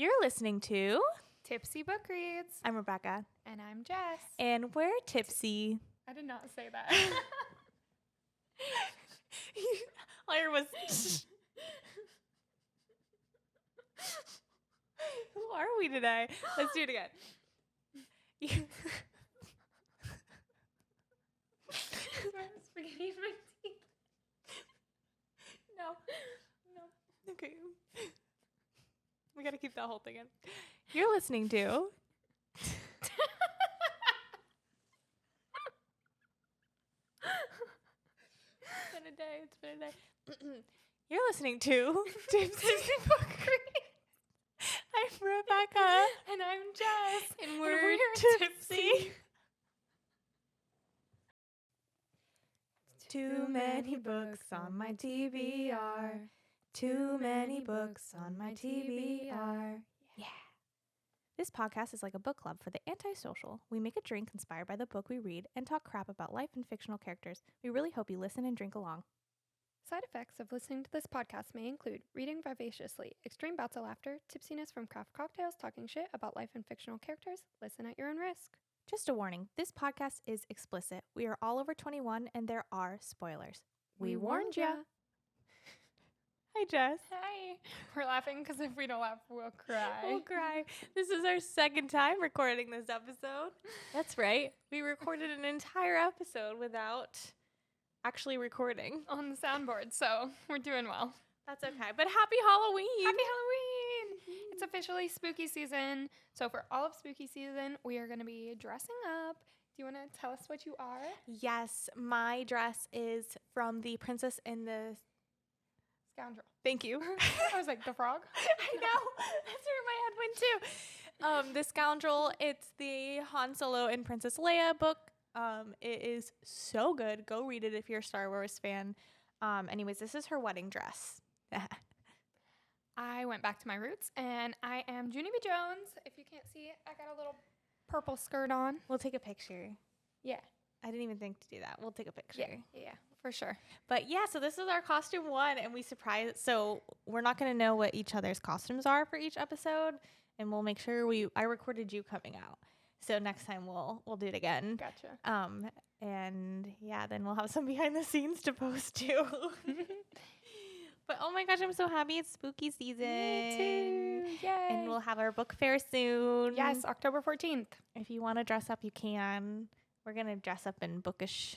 You're listening to Tipsy Book Reads. I'm Rebecca. And I'm Jess. And we're tipsy. I did not say that. Claire was... Who are we today? Let's do it again. Spaghetti in my teeth. No. Okay. We got to keep that whole thing in. You're listening to... It's been a day. You're listening to Tipsy Book Reads. I'm Rebecca. And I'm Jess. And we're tipsy. Too many books on my TBR. Too many books on my TBR. Yeah. This podcast is like a book club for the antisocial. We make a drink inspired by the book we read and talk crap about life and fictional characters. We really hope you listen and drink along. Side effects of listening to this podcast may include reading vivaciously, extreme bouts of laughter, tipsiness from craft cocktails, talking shit about life and fictional characters. Listen at your own risk. Just a warning, this podcast is explicit. We are all over 21 and there are spoilers. We warned ya. Hi, Jess. Hi. We're laughing because if we don't laugh, we'll cry. We'll cry. This is our second time recording this episode. That's right. We recorded an entire episode without actually recording On the soundboard, so we're doing well. That's okay. But happy Halloween. Happy Halloween. It's officially spooky season. So for all of spooky season, we are going to be dressing up. Do you want to tell us what you are? Yes, my dress is from the Princess and the... Scoundrel. Thank you. I was like, the frog? I know. That's where my head went too. The Scoundrel, it's the Han Solo and Princess Leia book. It is so good. Go read it if you're a Star Wars fan. Anyways, this is her wedding dress. I went back to my roots, and I am Junie B. Jones. If you can't see it, I got a little purple skirt on. We'll take a picture. Yeah. I didn't even think to do that. We'll take a picture. Yeah, for sure. But yeah, so this is our costume one, and we surprised. So we're not going to know what each other's costumes are for each episode, and we'll make sure I recorded you coming out. So next time we'll do it again. Gotcha. And yeah, then we'll have some behind the scenes to post too. But oh my gosh, I'm so happy it's spooky season. Me too. Yay. And we'll have our book fair soon. Yes, October 14th. If you want to dress up, you can. We're going to dress up in bookish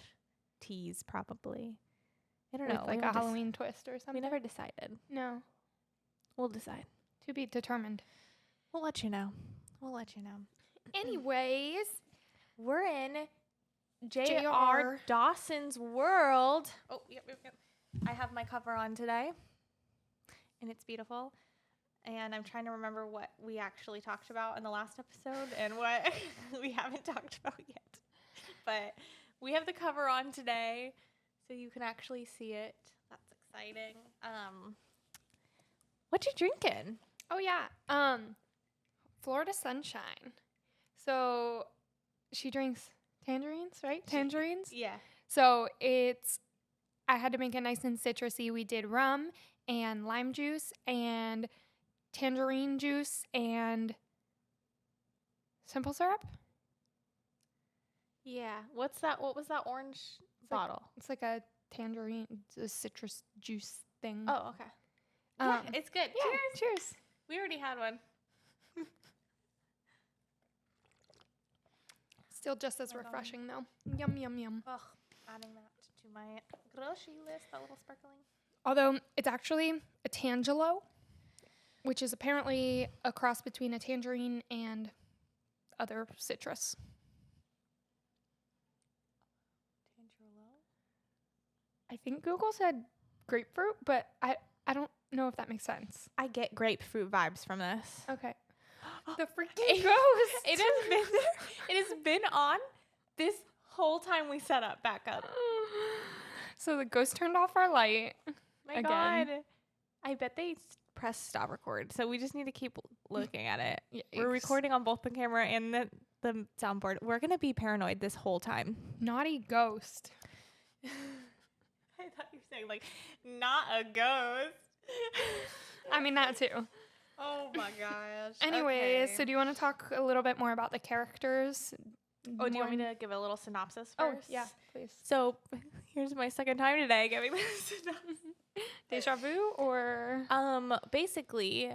tees probably. I don't know. With like a Halloween twist or something. We never decided. No. We'll decide. To be determined. We'll let you know. Anyways, we're in J.R. Dawson's world. Oh, yep. I have my cover on today, and it's beautiful. And I'm trying to remember what we actually talked about in the last episode and what we haven't talked about yet. But we have the cover on today, so you can actually see it. That's exciting. What you drinking? Oh, yeah. Florida Sunshine. So she drinks tangerines, right? Tangerines? Yeah. So I had to make it nice and citrusy. We did rum and lime juice and tangerine juice and simple syrup. Yeah. What was that orange bottle? It's like a tangerine, a citrus juice thing. Oh, okay. Yeah, it's good. Yeah, cheers. We already had one. Still just as refreshing, though. Yum, yum, yum. Ugh, adding that to my grocery list, that little sparkling. Although it's actually a Tangelo, which is apparently a cross between a tangerine and other citrus. Tangelo? I think Google said grapefruit, but I don't know if that makes sense. I get grapefruit vibes from this. Okay. The freaking ghost. It has been there. It has been on this whole time we set up back up. So the ghost turned off our light. My again. God. I bet they pressed stop record. So we just need to keep looking at it. We're recording on both the camera and the soundboard. We're going to be paranoid this whole time. Naughty ghost. I thought you were saying, like, not a ghost. I mean, that too. Oh my gosh. Anyways, Okay. so do you want to talk a little bit more about the characters? Oh, do you want me to give a little synopsis first? Oh, yeah, please. So, here's my second time today giving this synopsis. Deja vu or? Basically,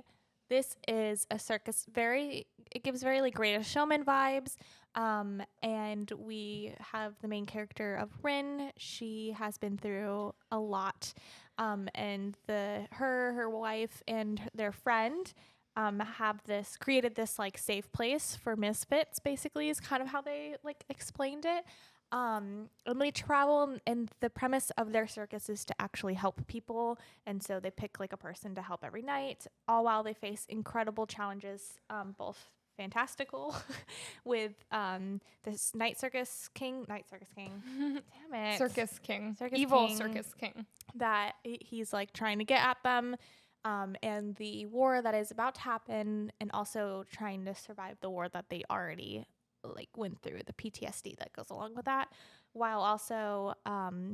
this is a circus. It gives very like Greatest Showman vibes. And we have the main character of Rin. She has been through a lot. And her wife and their friend have created this like safe place for misfits, basically is kind of how they like explained it. And they travel, and the premise of their circus is to actually help people. And so they pick like a person to help every night, all while they face incredible challenges, both fantastical with this circus king. Damn it. Circus king. Circus Evil king. circus king. That he's like trying to get at them. And the war that is about to happen, and also trying to survive the war that they already like went through, the PTSD that goes along with that, while also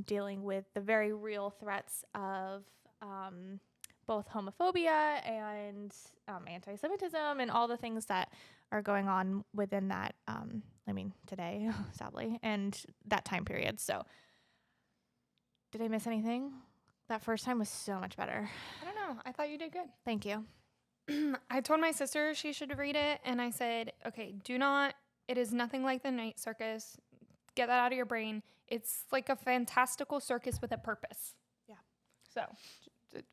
dealing with the very real threats of both homophobia and anti-Semitism and all the things that are going on within that. Today, sadly, and that time period. So, did I miss anything? That first time was so much better. I don't know. I thought you did good. Thank you. I told my sister she should read it, and I said, okay, it is nothing like the night circus. Get that out of your brain. It's like a fantastical circus with a purpose. Yeah. So,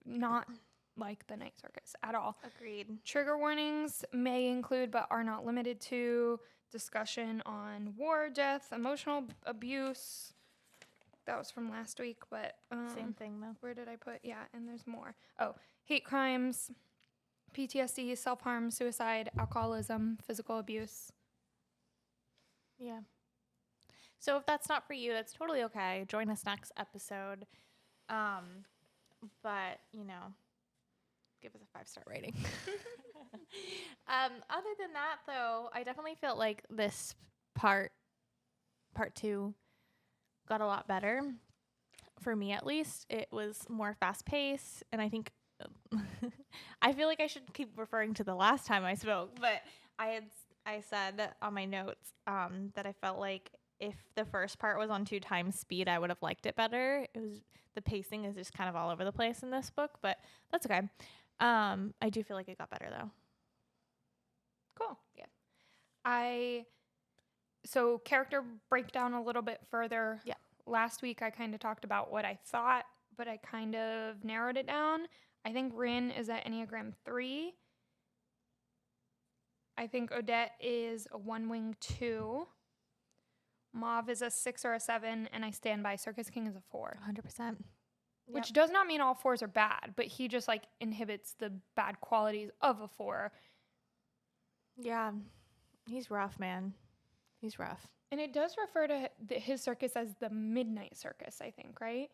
not like the night circus at all. Agreed. Trigger warnings may include, but are not limited to, discussion on war, death, emotional abuse. That was from last week, but Same thing though. where did I put? Yeah, and there's more. Oh, hate crimes, PTSD, self-harm, suicide, alcoholism, physical abuse. Yeah. So if that's not for you, that's totally okay. Join us next episode. But, give us a 5-star rating. Other than that, though, I definitely felt like this part 2, got a lot better. For me, at least, it was more fast-paced, and I think I feel like I should keep referring to the last time I spoke, but I said on my notes that I felt like if the first part was on 2 times speed, I would have liked it better. The pacing is just kind of all over the place in this book, but that's okay. I do feel like it got better though. Cool. Yeah. So character breakdown a little bit further. Yeah. Last week I kind of talked about what I thought, but I kind of narrowed it down. I think Rin is at Enneagram 3. I think Odette is a 1-wing 2. Mauve is a 6 or a 7, and I stand by Circus King is a 4. 100%. Which does not mean all 4s are bad, but he just like inhibits the bad qualities of a 4. Yeah. He's rough, man. He's rough. And it does refer to his circus as the Midnight Circus, I think, right?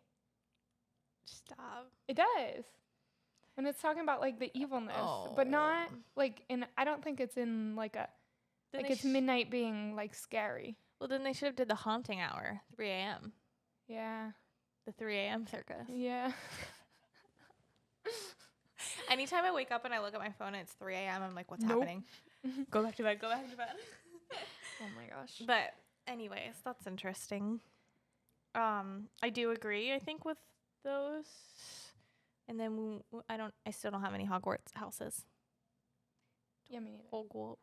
Stop. It does. And it's talking about like the evilness, but not like I don't think it's in like it's midnight being like scary. Well, then they should have did the haunting hour, 3 a.m. Yeah. The 3 a.m. circus. Yeah. Anytime I wake up and I look at my phone and it's 3 a.m., I'm like, what's happening? Go back to bed. Oh my gosh. But anyways, that's interesting. I do agree, I think, with those. And then I still don't have any Hogwarts houses. Yeah, me neither. Hogwarts.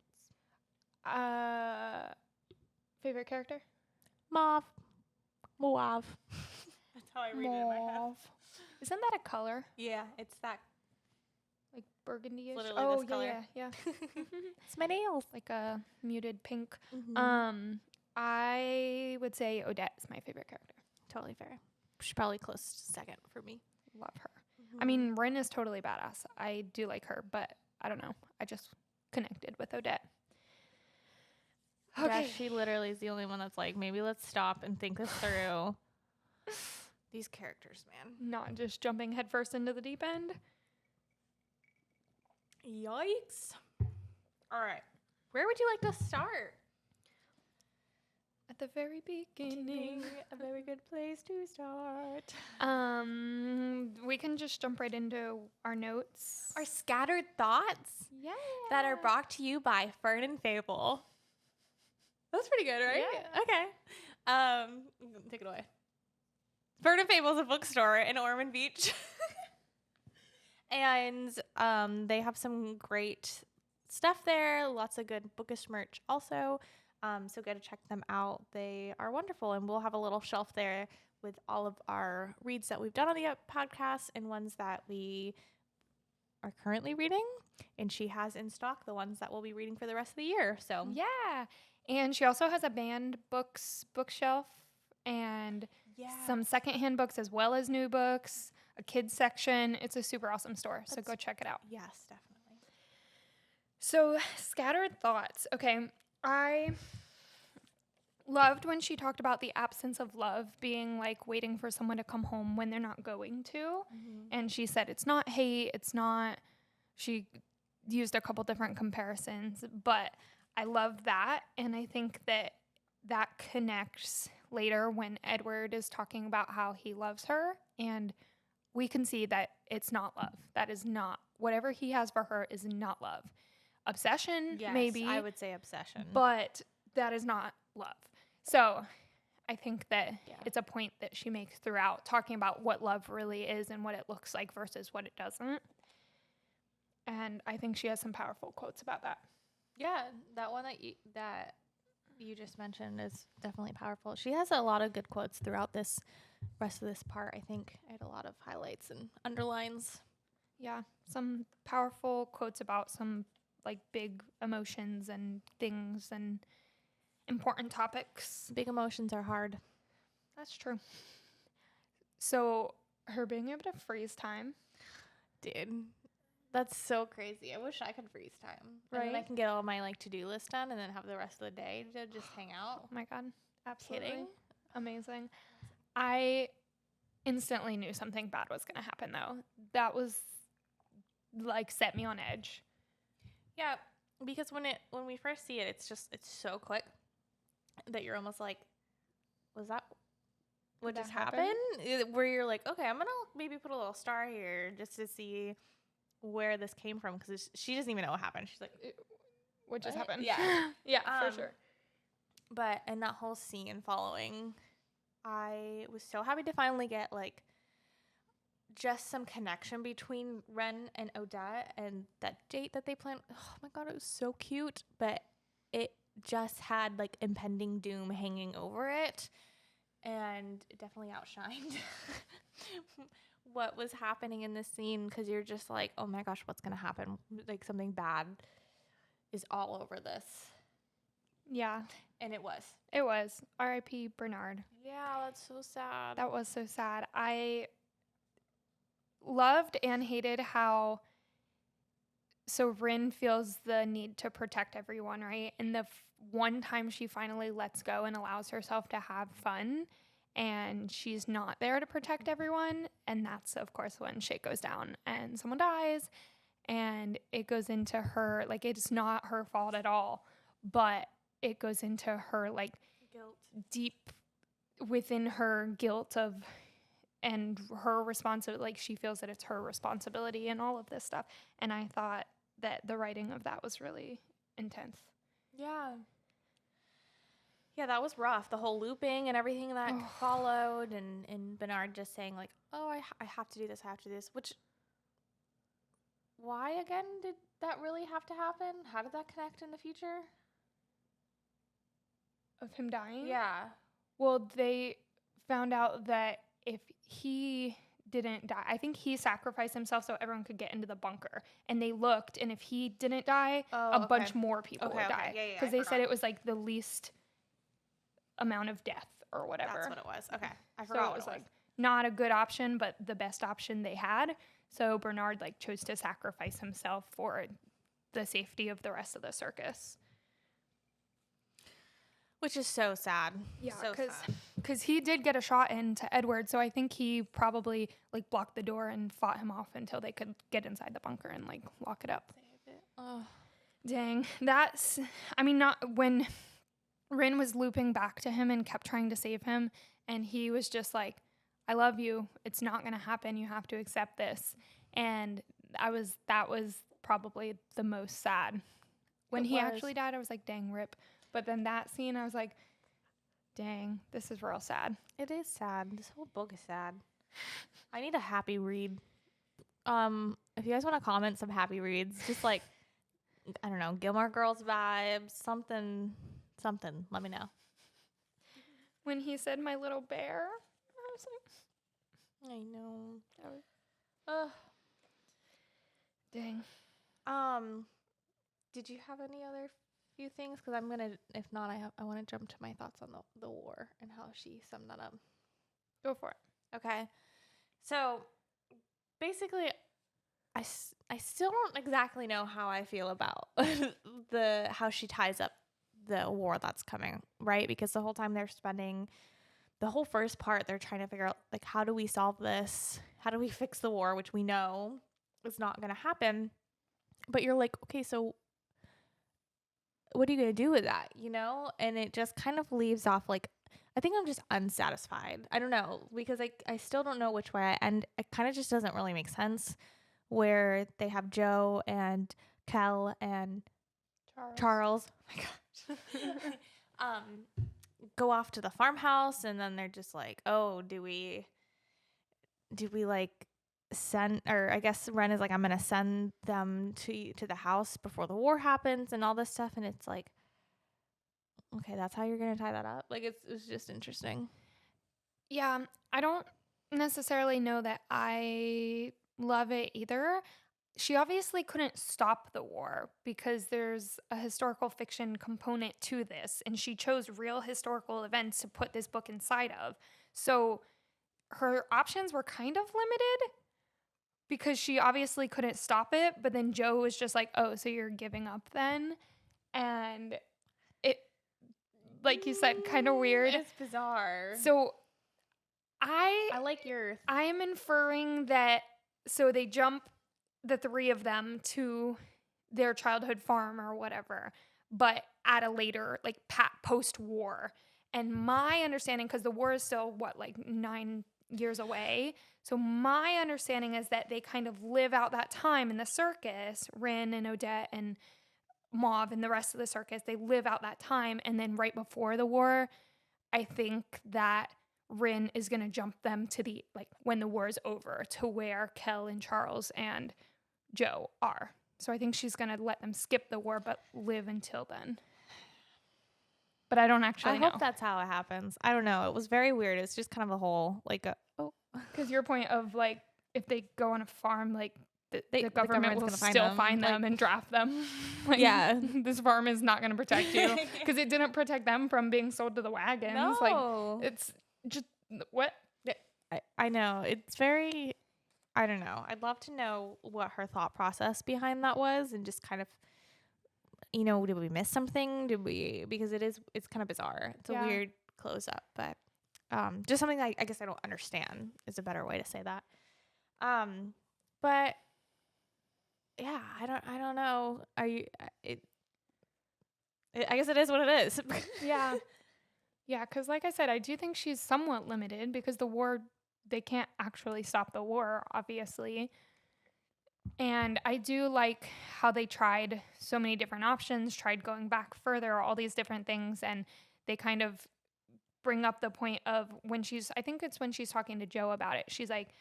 Favorite character? Mauve. That's how I read it in my head. Isn't that a color? Yeah, it's that. Like burgundy-ish? Literally this color. Yeah. It's my nails. Like a muted pink. Mm-hmm. I would say Odette is my favorite character. Totally fair. She's probably close to second for me. Love her. I mean, Rin is totally badass. I do like her, but I don't know. I just connected with Odette. Okay. Yeah, she literally is the only one that's like, maybe let's stop and think this through. These characters, man. Not just jumping headfirst into the deep end. Yikes. All right. Where would you like to start? At the very beginning. A very good place to start. We can just jump right into our notes. Our scattered thoughts. Yeah. That are brought to you by Fern and Fable. That's pretty good, right? Yeah. Okay. Take it away. Fern and Fable is a bookstore in Ormond Beach. And they have some great stuff there. Lots of good bookish merch also. So go to check them out. They are wonderful. And we'll have a little shelf there with all of our reads that we've done on the podcast and ones that we are currently reading. And she has in stock the ones that we'll be reading for the rest of the year. So yeah. And she also has a banned books bookshelf and some secondhand books as well as new books, a kids section. It's a super awesome store. So go check it out. Yes, definitely. So scattered thoughts. Okay. I loved when she talked about the absence of love being like waiting for someone to come home when they're not going to. Mm-hmm. And she said it's not hate, it's not, she used a couple different comparisons, but I love that. And I think that that connects later when Edward is talking about how he loves her. And we can see that it's not love. That is not, whatever he has for her is not love. Obsession, yes, maybe. I would say obsession. But that is not love. So I think that it's a point that she makes throughout, talking about what love really is and what it looks like versus what it doesn't. And I think she has some powerful quotes about that. Yeah, that one that you just mentioned is definitely powerful. She has a lot of good quotes throughout this rest of this part. I think I had a lot of highlights and underlines. Yeah, some powerful quotes about some like big emotions and things and important topics. Big emotions are hard. That's true. So her being able to freeze time. Dude, that's so crazy. I wish I could freeze time. Right? And then I can get all my like to-do list done and then have the rest of the day to just hang out. Oh my God. Absolutely. Kidding? Amazing. I instantly knew something bad was going to happen though. That was like set me on edge. Yeah, because when we first see it, it's so quick that you're almost like, was that what just happened? Where you're like, okay, I'm gonna maybe put a little star here just to see where this came from, because she doesn't even know what happened. She's like, what just happened? Yeah, yeah, for sure. But in that whole scene following, I was so happy to finally get like just some connection between Ren and Odette and that date that they planned. Oh my God, it was so cute. But it just had like impending doom hanging over it. And it definitely outshined what was happening in this scene, because you're just like, oh my gosh, what's going to happen? Like something bad is all over this. Yeah. And it was. It was. R.I.P. Bernard. Yeah, that's so sad. That was so sad. I loved and hated how Rin feels the need to protect everyone, right? And the one time she finally lets go and allows herself to have fun, and she's not there to protect everyone, and that's of course when shit goes down and someone dies, and it goes into her, like, it's not her fault at all, but it goes into her like guilt, deep within her guilt of, and her responsibility, like she feels that it's her responsibility and all of this stuff. And I thought that the writing of that was really intense. Yeah. Yeah, that was rough. The whole looping and everything that followed, and Bernard just saying like, oh, I have to do this, I have to do this, which, why again did that really have to happen? How did that connect in the future? Of him dying? Yeah. Well, they found out that if he didn't die, I think he sacrificed himself so everyone could get into the bunker. And they looked, and if he didn't die, bunch more people would die. Because they said it was like the least amount of death or whatever. That's what it was. Okay. I forgot what it was. Like not a good option, but the best option they had. So Bernard like chose to sacrifice himself for the safety of the rest of the circus. Which is so sad. Yeah, so because he did get a shot into Edward, so I think he probably like blocked the door and fought him off until they could get inside the bunker and like lock it up. Oh. Dang, that's, I mean, not when Rin was looping back to him and kept trying to save him. And he was just like, I love you. It's not going to happen. You have to accept this. And that was probably the most sad. When he actually died, I was like, dang, rip. But then that scene, I was like, dang, this is real sad. It is sad. This whole book is sad. I need a happy read. If you guys want to comment some happy reads, just like, I don't know, Gilmore Girls vibes, something, let me know. When he said my little bear, I was like, I know. Dang. Did you have any other few things? Because I'm gonna, if not, I want to jump to my thoughts on the war and how she summed that up. Go for it. Okay. So basically, I still don't exactly know how I feel about how she ties up the war that's coming, right? Because the whole time they're spending the whole first part, they're trying to figure out, like, how do we solve this? How do we fix the war, which we know is not going to happen. But you're like, okay, so what are you going to do with that, you know? And it just kind of leaves off, like, I think I'm just unsatisfied. I don't know, because I still don't know which way I end. It kind of just doesn't really make sense where they have Joe and Kel and Charles. Oh my gosh. Go off to the farmhouse, and then they're just like, oh, do we like send, or I guess Ren is like, I'm gonna send them to the house before the war happens and all this stuff, and it's like, okay, that's how you're gonna tie that up. Like, it's just interesting. Yeah, I don't necessarily know that I love it either. She obviously couldn't stop the war because there's a historical fiction component to this, and she chose real historical events to put this book inside of. So her options were kind of limited because she obviously couldn't stop it, but then Joe was just like, oh, so you're giving up then? And it, like you said, kind of weird. It's bizarre. So I like your... I am inferring that, so they jump the three of them to their childhood farm or whatever, but at a later, like, post-war. And my understanding, because the war is still, like 9 years away, so my understanding is that they kind of live out that time in the circus, Rin and Odette and Mauve and the rest of the circus, they live out that time, and then right before the war, I think that Rin is going to jump them to the, like, when the war is over, to where Kel and Charles and Joe are. So I think she's going to let them skip the war but live until then. But I don't actually know. I hope that's how it happens. I don't know. It was very weird. It's just kind of a whole, like, because your point of, like, if they go on a farm, like, the government will still find them and draft them. Like, yeah. This farm is not going to protect you because it didn't protect them from being sold to the wagons. No. Like, it's just, what? I know. It's very, I don't know. I'd love to know what her thought process behind that was, and just kind of, you know, did we miss something? Because it's kind of bizarre. It's a weird close up, but just something that I guess I don't understand is a better way to say that. But yeah, I don't know. Are you, I guess it is what it is. Yeah. Yeah, because like I said, I do think she's somewhat limited because the war, they can't actually stop the war, obviously. And I do like how they tried so many different options, tried going back further, all these different things. And they kind of bring up the point of I think it's when she's talking to Joe about it. She's like,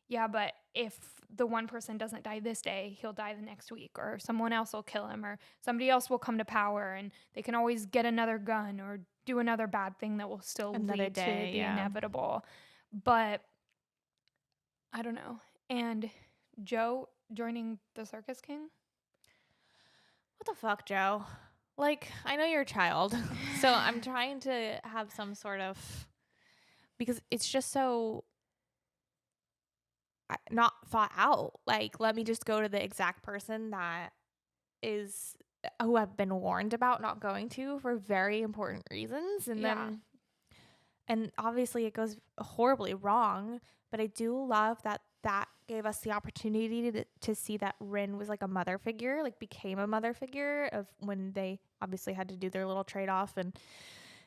yeah, but if the one person doesn't die this day, he'll die the next week, or someone else will kill him, or somebody else will come to power, and they can always get another gun or do another bad thing that will still lead to the inevitable. But I don't know. And Joe joining the Circus King? What the fuck, Joe? Like, I know you're a child, so I'm trying to have some sort of, because it's just so not thought out. Like, let me just go to the exact person that is, who I've been warned about not going to for very important reasons. And then, and obviously it goes horribly wrong, but I do love that gave us the opportunity to see that Rin was like a mother figure, like became a mother figure of when they obviously had to do their little trade-off and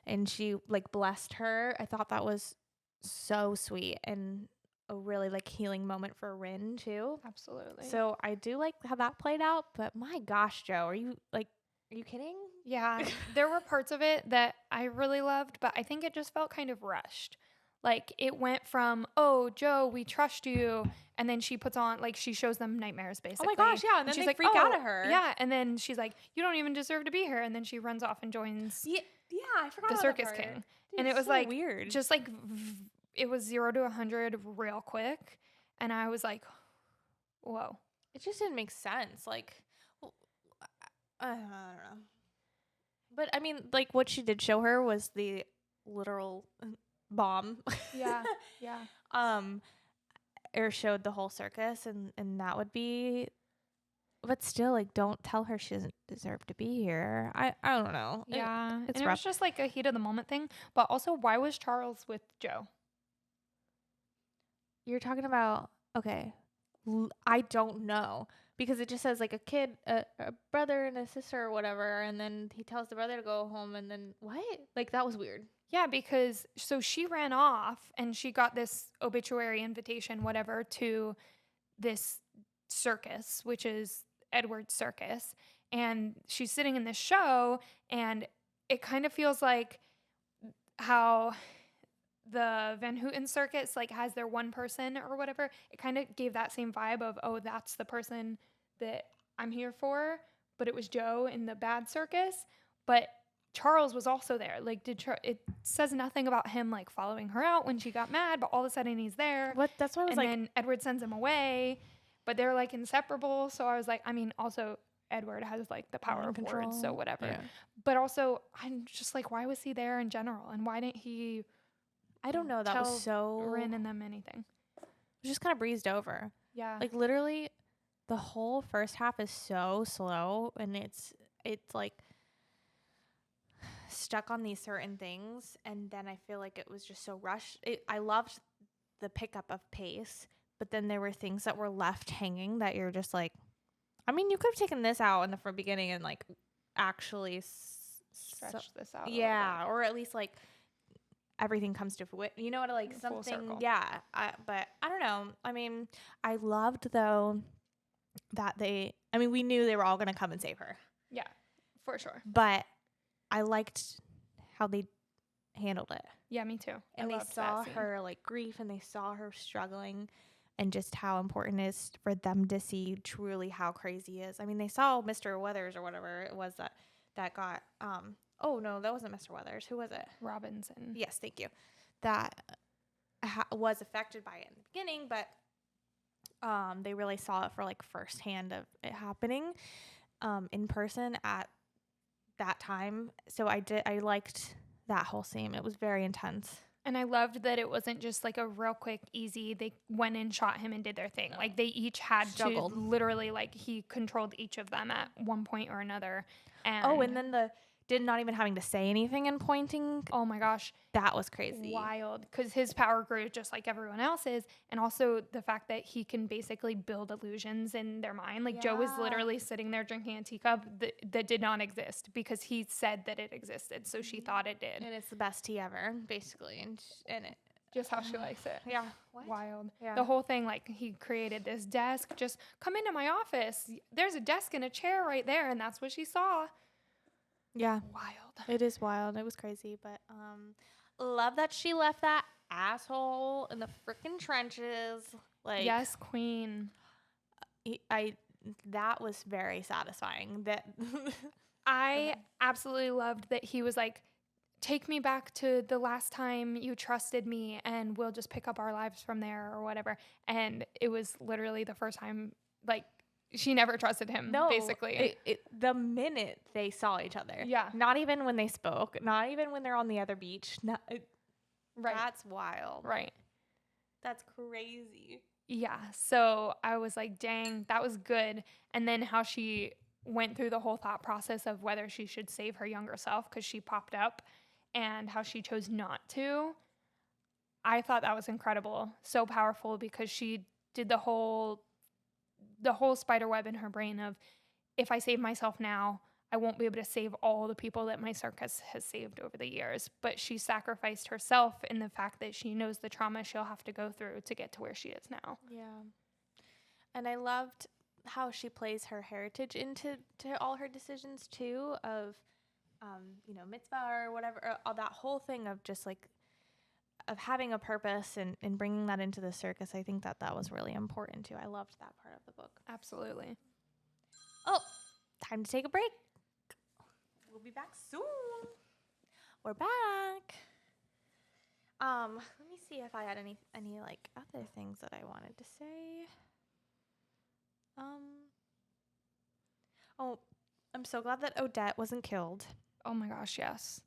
and she like blessed her. I thought that was so sweet and a really like healing moment for Rin too. Absolutely. So I do like how that played out, but my gosh, Joe, are you kidding? Yeah, there were parts of it that I really loved, but I think it just felt kind of rushed. Like it went from, "Oh, Joe, we trust you," and then she puts on like she shows them nightmares basically. Oh my gosh, yeah, and then she's they like, freak out "Oh, at her. yeah," and then she's like, "You don't even deserve to be here," and then she runs off and joins Yeah, I forgot the about Circus that part. King, Dude, and it was so like weird. just like it was 0 to 100 real quick, and I was like, "Whoa." It just didn't make sense. Like, well, I don't know. But I mean, like what she did show her was the literal bomb. Yeah, yeah. Or showed the whole circus, and that would be. But still, like, don't tell her she doesn't deserve to be here. I don't know. Yeah, it's and it rough. was just like a heat of the moment thing. But also, why was Charles with Joe? You're talking about okay. I don't know because it just says like a kid, a brother and a sister or whatever, and then he tells the brother to go home, and then what? Like that was weird. Yeah, because so she ran off and she got this obituary invitation, whatever, to this circus, which is Edward's circus. And she's sitting in this show, and it kind of feels like how the Van Houten circus like has their one person or whatever. It kind of gave that same vibe of, oh, that's the person that I'm here for. But it was Joe in the bad circus. But Charles was also there. Like, it says nothing about him like following her out when she got mad, but all of a sudden he's there. What? That's what I was and like. then Edward sends him away, but they're like inseparable. So I was like, I mean, also Edward has like the power of words, so whatever. Yeah. But also, I'm just like, why was he there in general, and why didn't he? I don't know. That tell was so. Rin and them anything. It was just kind of breezed over. Yeah. Like literally, the whole first half is so slow, and it's like stuck on these certain things, and then I feel like it was just so rushed. I loved the pickup of pace, but then there were things that were left hanging that you're just like, I mean, you could have taken this out in the beginning and like actually Stretch this out. Yeah, or at least like everything comes to you know what, like Full something. circle. Yeah, but I don't know. I mean, I loved though that we knew they were all gonna come and save her. Yeah, for sure. But I liked how they handled it. Yeah, me too. And they saw her like grief, and they saw her struggling, and just how important it is for them to see truly how crazy he is. I mean, they saw Mr. Weathers or whatever it was that got oh no, that wasn't Mr. Weathers. Who was it? Robinson. Yes, thank you. That was affected by it in the beginning, but they really saw it for like firsthand of it happening in person at that time. So I liked that whole scene. It was very intense. And I loved that it wasn't just like a real quick, easy, they went and shot him and did their thing. Like they each had Struggled. to literally, like he controlled each of them at one point or another. And then not even having to say anything and pointing. Oh my gosh. That was crazy. Wild. Because his power grew just like everyone else's. And also the fact that he can basically build illusions in their mind. Like Joe was literally sitting there drinking a teacup that did not exist because he said that it existed. So she thought it did. And it's the best tea ever, basically. And it. Just how she likes it. Yeah. What? Wild. Yeah. The whole thing, like he created this desk. Just come into my office. There's a desk and a chair right there. And that's what she saw. Yeah. Wild. It is wild. It was crazy, but love that she left that asshole in the freaking trenches. Like, yes, queen. That was very satisfying. That I absolutely loved that he was like, take me back to the last time you trusted me and we'll just pick up our lives from there or whatever. And it was literally the first time, like, she never trusted him, basically. The minute they saw each other. Yeah. Not even when they spoke. Not even when they're on the other beach. Right. That's wild. Right. That's crazy. Yeah. So I was like, dang, that was good. And then how she went through the whole thought process of whether she should save her younger self because she popped up and how she chose not to. I thought that was incredible. So powerful because she did the whole spider web in her brain of, if I save myself now, I won't be able to save all the people that my circus has saved over the years. But she sacrificed herself in the fact that she knows the trauma she'll have to go through to get to where she is now. Yeah. And I loved how she plays her heritage into all her decisions too, of mitzvah or whatever, or all that whole thing of just like of having a purpose and bringing that into the circus. I think that was really important too. I loved that part of the book. Absolutely. Oh, time to take a break. We'll be back soon. We're back. Let me see if I had any like other things that I wanted to say. Oh, I'm so glad that Odette wasn't killed. Oh my gosh, yes.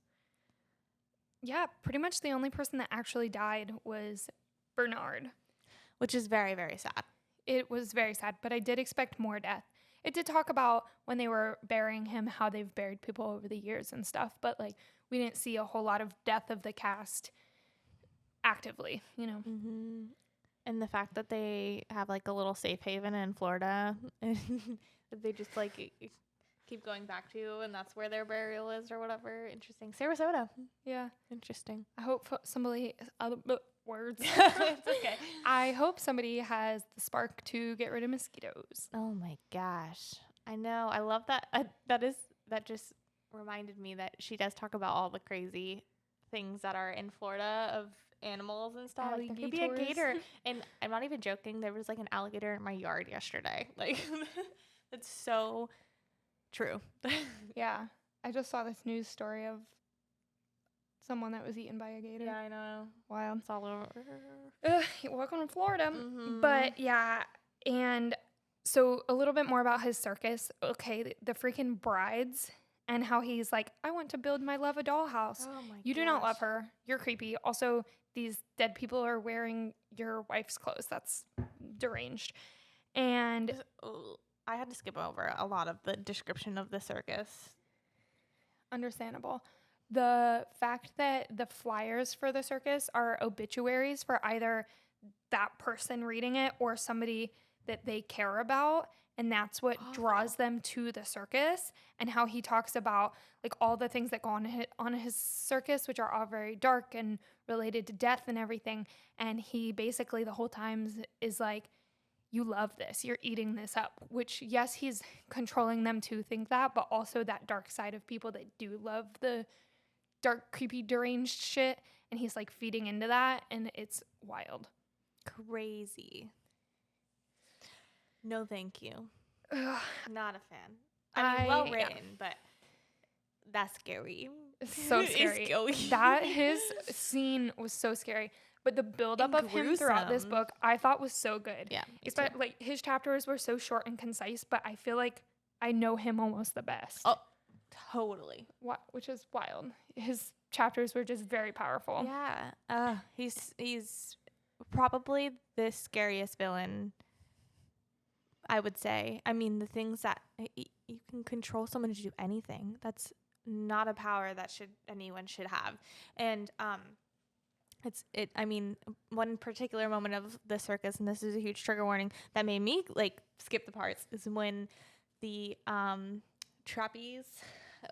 Yeah, pretty much the only person that actually died was Bernard. Which is very, very sad. It was very sad, but I did expect more death. It did talk about when they were burying him, how they've buried people over the years and stuff, but like we didn't see a whole lot of death of the cast actively, you know. Mm-hmm. And the fact that they have like a little safe haven in Florida and that they just like keep going back to, and that's where their burial is or whatever. Interesting. Sarasota. Yeah. Interesting. I hope somebody, words. It's okay. I hope somebody has the spark to get rid of mosquitoes. Oh my gosh. I know. I love that. That just reminded me that she does talk about all the crazy things that are in Florida of animals and stuff. Like, there could be a gator. And I'm not even joking. There was like an alligator in my yard yesterday. Like, it's so true. Yeah. I just saw this news story of someone that was eaten by a gator. Yeah, I know. Wild. It's all over. Welcome to Florida. Mm-hmm. But yeah, and so a little bit more about his circus. Okay, the freaking brides and how he's like, I want to build my love a dollhouse. Oh my You do not love her. You're creepy. Also, these dead people are wearing your wife's clothes. That's deranged. And I had to skip over a lot of the description of the circus. Understandable. The fact that the flyers for the circus are obituaries for either that person reading it or somebody that they care about, and that's what draws them to the circus, and how he talks about like all the things that go on his circus, which are all very dark and related to death and everything. And he basically the whole time is like, you love this, you're eating this up, which yes, he's controlling them to think that, but also that dark side of people that do love the dark, creepy, deranged shit, and he's like feeding into that, and it's wild. Crazy. No, thank you. Ugh. Not a fan. I mean, well written, but that's scary. So scary. That his scene was so scary, but the buildup of him throughout this book, I thought was so good. Yeah, like his chapters were so short and concise, but I feel like I know him almost the best. Oh, totally. Which is wild. His chapters were just very powerful. Yeah. He's probably the scariest villain, I would say. I mean, the things that you can control someone to do anything. That's not a power that anyone should have. And I mean, one particular moment of the circus, and this is a huge trigger warning that made me like skip the parts, is when the trapeze,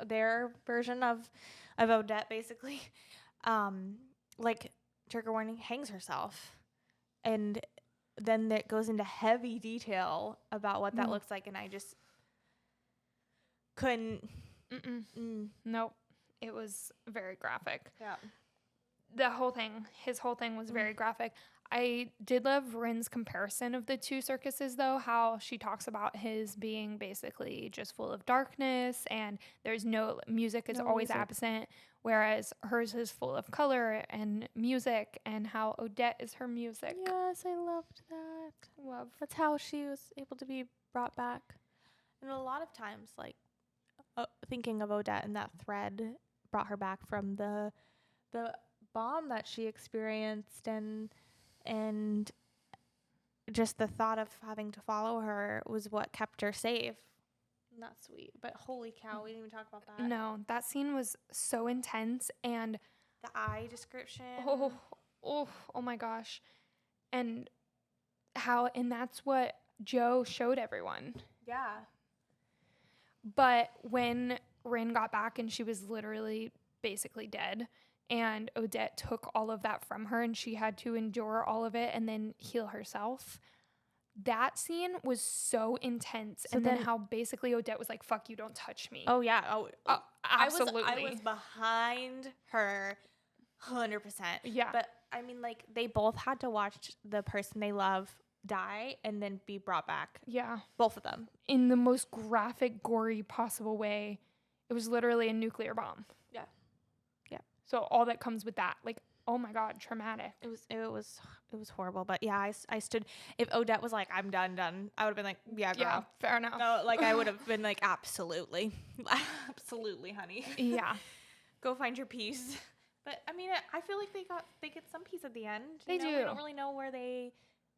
their version of Odette, basically, like, trigger warning, hangs herself, and then it goes into heavy detail about what that looks like, and I just couldn't. Nope, it was very graphic. Yeah, his whole thing was very graphic. I did love Rin's comparison of the two circuses, though, how she talks about his being basically just full of darkness and there's no music is always absent, whereas hers is full of color and music, and how Odette is her music. Yes, I loved that. That's how she was able to be brought back. And a lot of times, like, thinking of Odette and that thread brought her back from the bomb that she experienced, and just the thought of having to follow her was what kept her safe. Not sweet, but holy cow, we didn't even talk about that. No, that scene was so intense, and the eye description. Oh my gosh. And that's what Joe showed everyone. Yeah. But when Rin got back and she was literally basically dead, and Odette took all of that from her and she had to endure all of it and then heal herself. That scene was so intense. So and then how basically Odette was like, fuck you, don't touch me. Oh, yeah. Absolutely. I was behind her 100%. Yeah. But, I mean, like, they both had to watch the person they love die and then be brought back. Yeah. Both of them. In the most graphic, gory possible way. It was literally a nuclear bomb. Yeah. Yeah. So all that comes with that, like, oh my God, traumatic. It was horrible. But yeah, I stood. If Odette was like, I'm done, I would have been like, yeah, girl. Yeah, fair enough. No, like I would have been like, absolutely, absolutely, honey. Yeah. Go find your peace. But I mean, I feel like they get some peace at the end. They do. We don't really know where they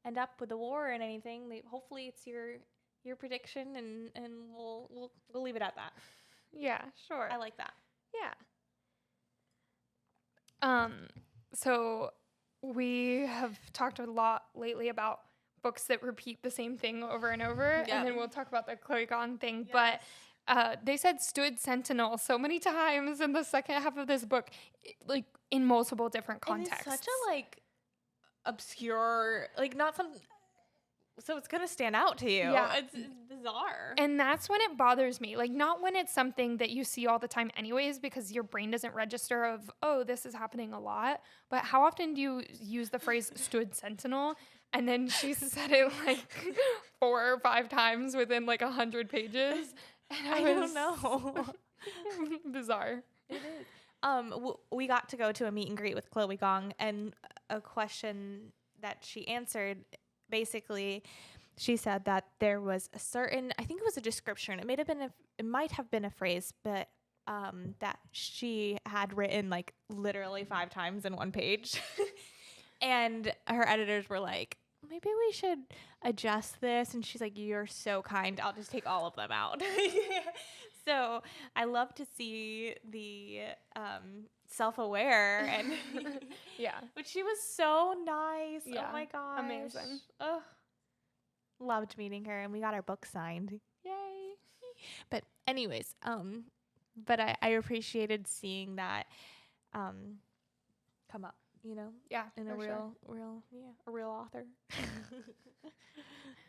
end up with the war and anything. Hopefully, it's your prediction, and we'll leave it at that. Yeah, sure. I like that. Yeah. So we have talked a lot lately about books that repeat the same thing over and over, and then we'll talk about the Chloe Gong thing. Yes. But they said stood sentinel so many times in the second half of this book, like in multiple different contexts. It's such a like obscure, like not some. So it's going to stand out to you. Yeah. It's bizarre. And that's when it bothers me. Like, not when it's something that you see all the time anyways, because your brain doesn't register of, oh, this is happening a lot. But how often do you use the phrase stood sentinel? And then she said it like 4 or 5 times within like 100 pages. And I don't know. Bizarre. It is. We got to go to a meet and greet with Chloe Gong, and a question that she answered, basically, she said that there was a certain, I think it was a description. It might have been a phrase, but that she had written like literally 5 times in one page, and her editors were like, maybe we should adjust this. And she's like, you're so kind. I'll just take all of them out. So I love to see the self-aware and yeah. But she was so nice. Yeah. Oh my gosh. Amazing. Ugh. Loved meeting her, and we got our book signed. Yay. But anyways, but I appreciated seeing that come up, you know? Yeah. In a real author.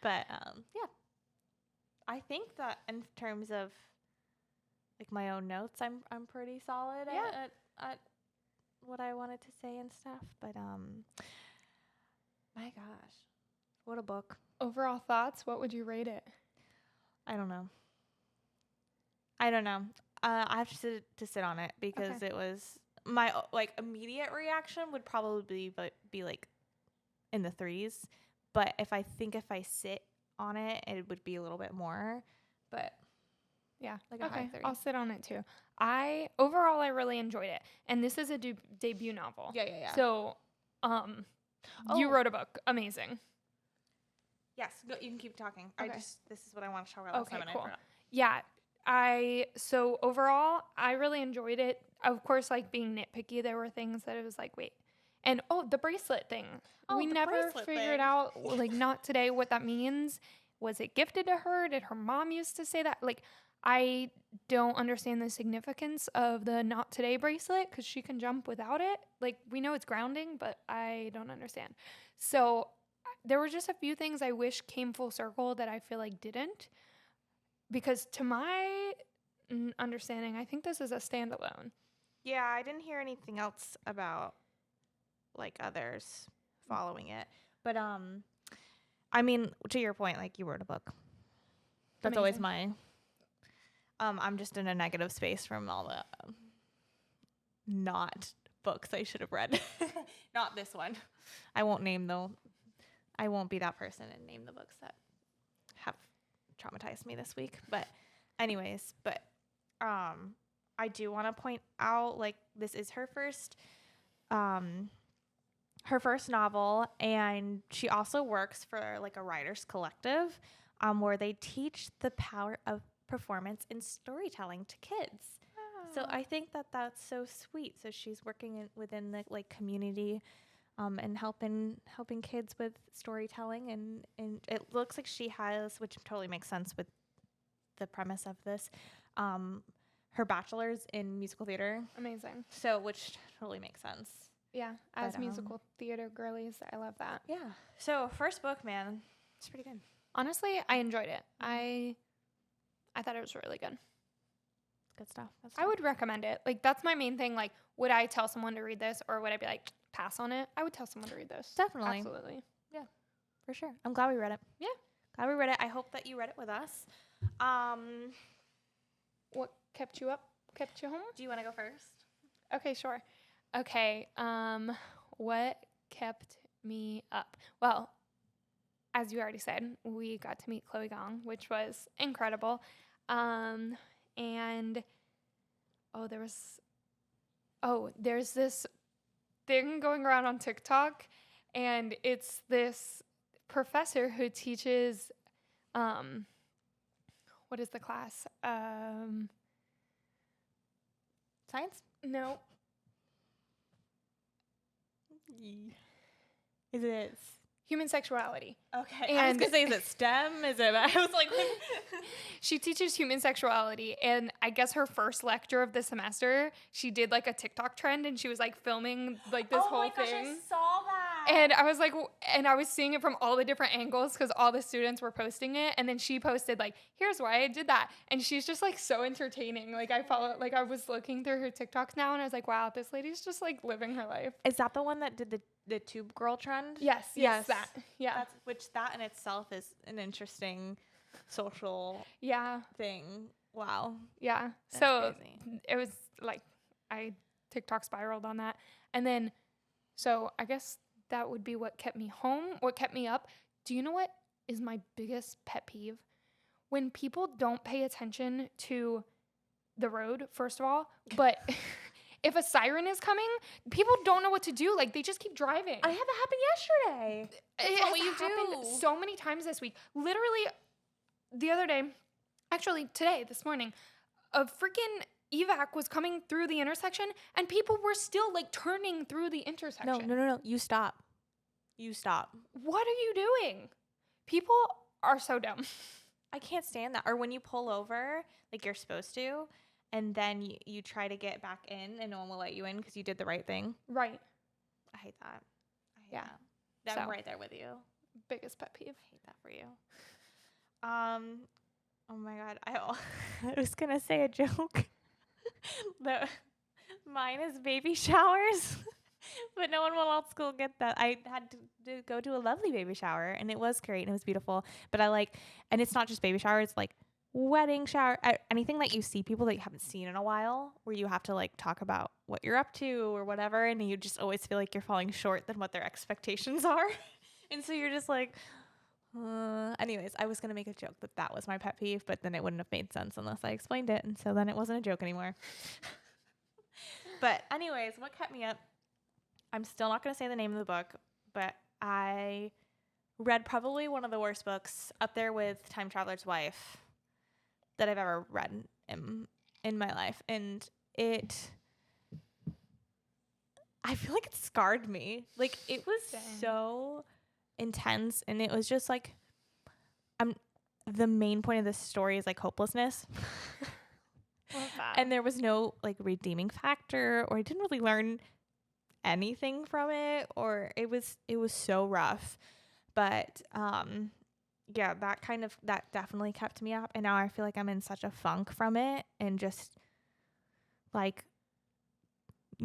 But yeah. I think that in terms of like my own notes, I'm pretty solid at what I wanted to say and stuff. But my gosh, what a book. Overall thoughts, what would you rate it? I don't know. I have to sit on it because it was my like immediate reaction would probably be like in the 3s, but if I sit on it, it would be a little bit more. But yeah, like a high 3. I'll sit on it too. Overall I really enjoyed it, and this is a debut novel. Yeah. So, you wrote a book, amazing. Yes, you can keep talking. Okay. This is what I want to talk about. Okay, cool. Yeah, so overall I really enjoyed it. Of course, like being nitpicky, there were things that it was like, wait, and the bracelet thing. We never figured out, like, not today, what that means. Was it gifted to her? Did her mom used to say that? Like, I don't understand the significance of the not today bracelet because she can jump without it. Like, we know it's grounding, but I don't understand. So there were just a few things I wish came full circle that I feel like didn't. Because to my understanding, I think this is a standalone. Yeah, I didn't hear anything else about like others following it. But I mean, to your point, like you wrote a book. That's always my I'm just in a negative space from all the not books I should have read. Not this one. I won't be that person and name the books that have traumatized me this week. But anyways, I do want to point out, like, this is her first novel, and she also works for like a writers collective where they teach the power of performance and storytelling to kids. So I think that that's so sweet. So she's working within the like community and helping kids with storytelling, and it looks like she has, which totally makes sense with the premise of this. Her bachelor's in musical theater. Amazing. So, which totally makes sense. Yeah, as musical theater girlies, I love that. Yeah. So, first book, man, it's pretty good. Honestly, I enjoyed it. I thought it was really good. Good stuff. I would recommend it. Like, that's my main thing. Like, would I tell someone to read this, or would I be like, pass on it? I would tell someone to read this. Definitely. Absolutely. Yeah, for sure. I'm glad we read it. Yeah. Glad we read it. I hope that you read it with us. What kept you up? Kept you home? Do you want to go first? Okay, sure. Okay, what kept me up? Well, as you already said, we got to meet Chloe Gong, which was incredible. And there's this thing going around on TikTok, and it's this professor who teaches, what is the class? Science? No. Is it Human sexuality. Okay. I was going to say, is it STEM? Is it? I was like, she teaches human sexuality, and I guess her first lecture of the semester, she did like a TikTok trend, and she was like filming like this whole thing. Oh my gosh, I saw that. And I was like, and I was seeing it from all the different angles because all the students were posting it, and then she posted like, here's why I did that, and she's just like so entertaining. Like I was looking through her TikToks now, and I was like, wow, this lady's just like living her life. Is that the one that did the tube girl trend? Yes, that. Yeah. That in itself is an interesting social thing. Wow. Yeah. That's so crazy. It was like TikTok spiraled on that. And then so I guess that would be what kept me home, what kept me up. Do you know what is my biggest pet peeve? When people don't pay attention to the road, first of all, but if a siren is coming, people don't know what to do. Like, they just keep driving. I had that happen yesterday. It has happened so many times this week. Literally, the other day, actually today, this morning, a freaking evac was coming through the intersection, and people were still, like, turning through the intersection. No. You stop. What are you doing? People are so dumb. I can't stand that. Or when you pull over, like you're supposed to, and then you try to get back in and no one will let you in because you did the right thing. Right. I hate that. Yeah. That. I'm right there with you. Biggest pet peeve. I hate that for you. Oh my God. I was going to say a joke. Mine is baby showers. But no one else will get that. I had to go to a lovely baby shower, and it was great, and it was beautiful. But and it's not just baby shower, it's like wedding shower, anything that you see people that you haven't seen in a while, where you have to like talk about what you're up to or whatever, and you just always feel like you're falling short than what their expectations are. And so you're just like, anyways, I was going to make a joke that was my pet peeve, but then it wouldn't have made sense unless I explained it. And so then it wasn't a joke anymore. But anyways, what kept me up? I'm still not going to say the name of the book, but I read probably one of the worst books up there with Time Traveler's Wife that I've ever read in my life. And I feel like it scarred me. Like, it was so intense, and it was just like, the main point of this story is like hopelessness. And there was no like redeeming factor, or I didn't really learn anything from it, or it was so rough. But yeah, that definitely kept me up, and now I feel like I'm in such a funk from it, and just like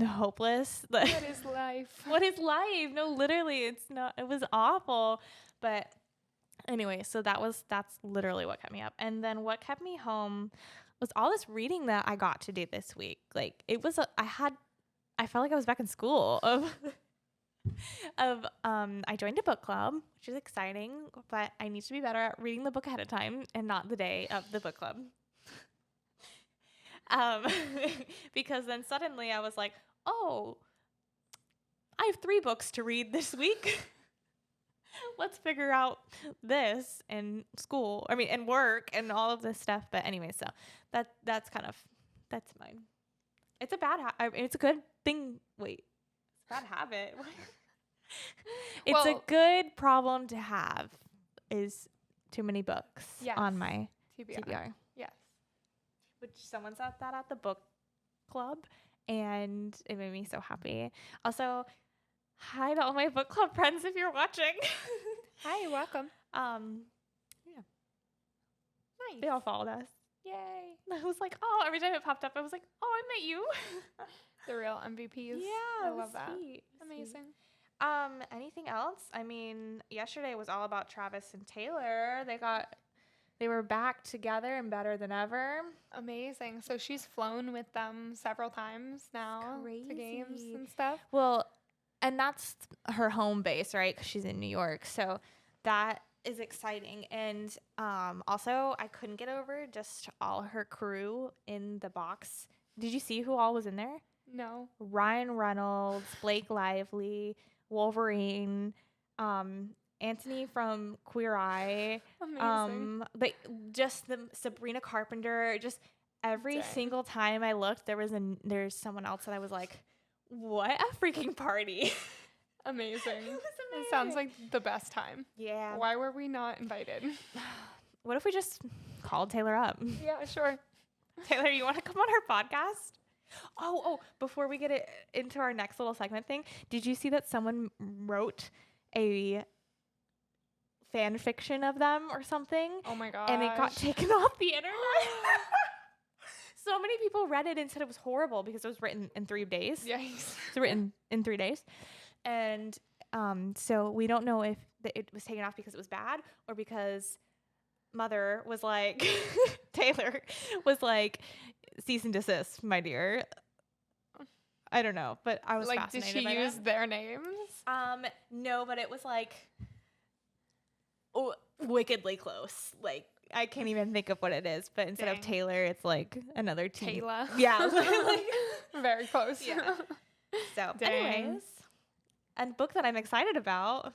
hopeless. What is life? What is life? No, literally, it's not. It was awful. But anyway, so that's literally what kept me up. And then what kept me home was all this reading that I got to do this week. Like, it was I felt like I was back in school I joined a book club, which is exciting, but I need to be better at reading the book ahead of time and not the day of the book club. Because then suddenly I was like, oh, I have 3 books to read this week. Let's figure out this and school, and work and all of this stuff. But anyway, so that's mine. It's a bad it's a good thing. Wait, it's a bad habit. It's a good problem to have, is too many books on my TBR. Yeah. which someone said that at the book club, and it made me so happy. Also, hi to all my book club friends if you're watching. Hi, welcome. Yeah. Nice. They all followed us. Yay. I was like, oh, every time it popped up, I was like, oh, I met you. The real MVPs. Yeah, I love that. sweet. Amazing. Anything else? I mean, yesterday was all about Travis and Taylor. They were back together and better than ever. Amazing. So she's flown with them several times now to games and stuff. Well, and that's her home base, right? Because she's in New York. So that is exciting. And also, I couldn't get over just all her crew in the box. Did you see who all was in there? No. Ryan Reynolds, Blake Lively, Wolverine, Anthony from Queer Eye. Amazing. Just the Sabrina Carpenter. Just every single time I looked, there's someone else that I was like, what a freaking party. Amazing. It was amazing. It sounds like the best time. Yeah. Why were we not invited? What if we just called Taylor up? Yeah, sure. Taylor, you want to come on our podcast? Oh, before we get into our next little segment thing, did you see that someone wrote a fan fiction of them or something? Oh my gosh. And it got taken off the internet. So many people read it and said it was horrible because it was written in 3 days. Yikes. It's written in 3 days. And so we don't know if it was taken off because it was bad or because Mother was like, Taylor was like, cease and desist, my dear. I don't know, but I was fascinated by did she use their names? No, but it was like wickedly close. Like, I can't even think of what it is, but instead of Taylor, it's like another T. Taylor. Yeah. Very close. Yeah. So, anyways, a book that I'm excited about.